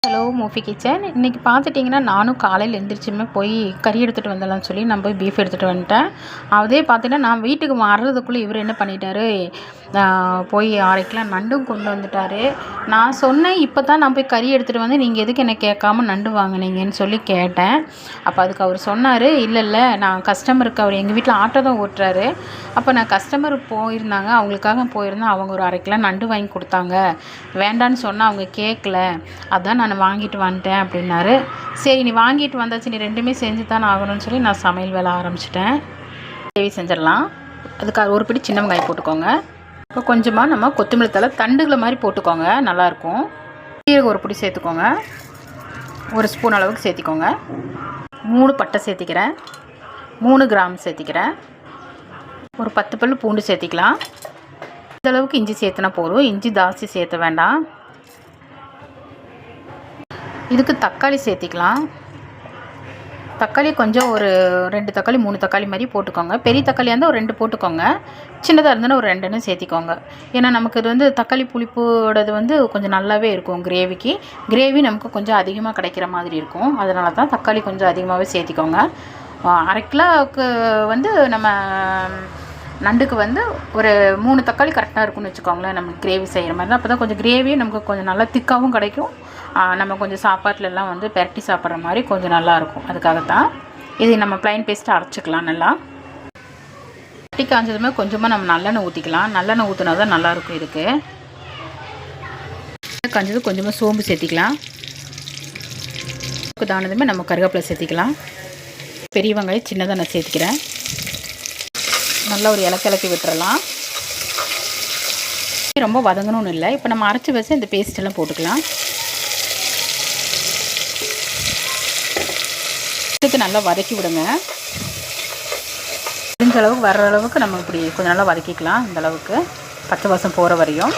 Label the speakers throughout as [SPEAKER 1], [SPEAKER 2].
[SPEAKER 1] Hello மூஃபி kitchen. இன்றைக்கி பார்த்துட்டிங்கன்னா நானும் காலையில் எழுந்திரிச்சுமே போய் கறி எடுத்துகிட்டு வந்துடலாம்னு சொல்லி நான் போய் பீஃப் எடுத்துகிட்டு வந்துட்டேன். அதே பார்த்தீங்கன்னா நான் வீட்டுக்கு வர்றதுக்குள்ளே இவர் என்ன பண்ணிட்டாரு, போய் 1/2 கிலோ நண்டும் கொண்டு வந்துட்டார். நான் சொன்னேன், இப்போ தான் நான் போய் கறி எடுத்துகிட்டு வந்து நீங்கள் எதுக்கு என்னை கேட்காம நண்டு வாங்கினீங்கன்னு சொல்லி கேட்டேன். அப்போ அதுக்கு அவர் சொன்னார், இல்லை நான் கஸ்டமருக்கு, அவர் எங்கள் வீட்டில் ஆட்டோ தான் ஓட்டுறாரு. அப்போ நான் கஸ்டமர் போயிருந்தாங்க, அவங்களுக்காக போயிருந்தேன். அவங்க ஒரு 1/2 கிலோ நண்டு வாங்கி கொடுத்தாங்க. வேண்டான்னு சொன்னால் அவங்க கேட்கல, அதான் நான் வாங்கிட்டு வந்துட்டேன் அப்படின்னாரு. சரி நீ வாங்கிட்டு வந்தாச்சு, நீ ரெண்டுமே செஞ்சு தானே ஆகணும்னு சொல்லி நான் சமையல் வேலை ஆரம்பிச்சிட்டேன். கிரேவி செஞ்சிடலாம். அதுக்கு ஒரு பிடி சின்ன வெங்காயம் போட்டுக்கோங்க. இப்போ கொஞ்சமாக நம்ம கொத்தமல்லி தழை தண்டுகளை மாதிரி போட்டுக்கோங்க, நல்லாயிருக்கும். சீரகம் ஒரு பிடி சேர்த்துக்கோங்க, 1 ஸ்பூன் அளவுக்கு சேர்த்திக்கோங்க. 3 பட்டை சேர்த்திக்கிறேன், 3 கிராம் சேர்த்திக்கிறேன். ஒரு 10 பல் பூண்டு சேர்த்திக்கலாம். இந்த அளவுக்கு இஞ்சி சேர்த்துனா போதும், இஞ்சி ஜாஸ்தி சேர்த்த வேண்டாம். இதுக்கு தக்காளி சேர்த்திக்கலாம். தக்காளி கொஞ்சம் ஒரு 2 தக்காளி 3 தக்காளி மாதிரி போட்டுக்கோங்க. பெரிய தக்காளியாக இருந்தால் ஒரு 2 போட்டுக்கோங்க, சின்னதாக இருந்தாலும் ஒரு 2 சேர்த்திக்கோங்க. ஏன்னா நமக்கு இது தக்காளி புளிப்போடது கொஞ்சம் நல்லாவே இருக்கும் கிரேவிக்கு. கிரேவி நமக்கு கொஞ்சம் அதிகமாக கிடைக்கிற மாதிரி இருக்கும், அதனால தான் தக்காளி கொஞ்சம் அதிகமாகவே சேர்த்திக்கோங்க. 1/2 கிலோவுக்கு நம்ம நண்டுக்கு ஒரு 3 தக்காளி கரெக்டாக இருக்கும்னு வச்சுக்கோங்களேன். நம்ம கிரேவி செய்கிற மாதிரி தான். அப்போ தான் கொஞ்சம் கிரேவியும் நமக்கு கொஞ்சம் நல்லா திக்காகவும் கிடைக்கும். நம்ம கொஞ்சம் சாப்பாட்டிலலாம் பெரட்டி சாப்பிட்ற மாதிரி கொஞ்சம் நல்லாயிருக்கும். அதுக்காகத்தான் இது நம்ம ப்ளைன் பேஸ்ட்டு அரைச்சிக்கலாம். நல்லா கட்டி காய்ஞ்சதுமே கொஞ்சமாக நம்ம நல்லெண்ணெய் ஊற்றிக்கலாம். நல்லெண்ணெய் ஊற்றினா தான் நல்லாயிருக்கும். இதுக்கு காய்ஞ்சது கொஞ்சமாக சோம்பு சேர்த்திக்கலாம். தானதுமே நம்ம கருவேப்பிலை சேர்த்திக்கலாம். பெரிய வெங்காயம் சின்னதாக நான் சேர்த்திக்கிறேன். நல்லா ஒரு இலக்கி விட்டுறலாம். ரொம்ப வதங்கணும்னு இல்லை. இப்போ நம்ம அரைச்சி வச்சு இந்த பேஸ்ட்டெல்லாம் போட்டுக்கலாம். இதுக்கு நல்லா வதக்கி விடுங்க. இந்த அளவுக்கு வர்ற அளவுக்கு நம்ம இப்படி கொஞ்சம் நல்லா வதக்கிக்கலாம். இந்த அளவுக்கு பச்சை வாசம் போகிற வரையும்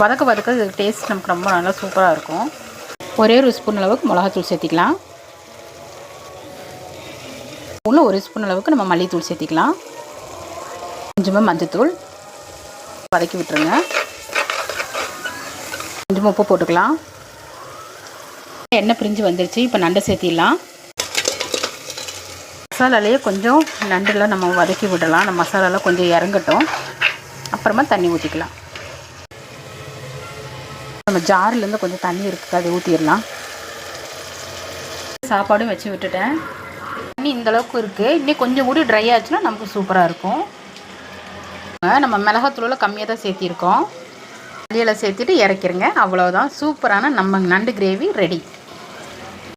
[SPEAKER 1] வதக்க இது டேஸ்ட் நமக்கு ரொம்ப நல்லா சூப்பராக இருக்கும். ஒரே 1 ஸ்பூன் அளவுக்கு மிளகாத்தூள் சேர்த்திக்கலாம். உள்ள 1 ஸ்பூன் அளவுக்கு நம்ம மல்லித்தூள் சேர்த்திக்கலாம். கொஞ்சமாக மஞ்சத்தூள் வதக்கி விட்டுருங்க. கொஞ்சமாக உப்பு போட்டுக்கலாம். எண்ணெய் பிரிஞ்சு வந்துருச்சு. இப்போ நண்டை சேர்த்திடலாம். மசாலாலேயே கொஞ்சம் நண்டுலாம் நம்ம வதக்கி விடலாம். நம்ம மசாலாலாம் கொஞ்சம் இறங்கட்டும், அப்புறமா தண்ணி ஊற்றிக்கலாம். நம்ம ஜார்லேருந்து கொஞ்சம் தண்ணி இருக்குது, அதை ஊற்றிடலாம். சாப்பாடும் வச்சு விட்டுட்டேன். தண்ணி இந்தளவுக்கு இருக்குது. இன்னும் கொஞ்சம் கூட ட்ரை ஆச்சுன்னா நமக்கு சூப்பராக இருக்கும். நம்ம மிளகாத்தூளில் கம்மியாக தான் சேர்த்திருக்கோம். மல்லியெல்லாம் சேர்த்துட்டு இறக்கிருங்க. அவ்வளோதான், சூப்பரான நம்ம நண்டு கிரேவி ரெடி.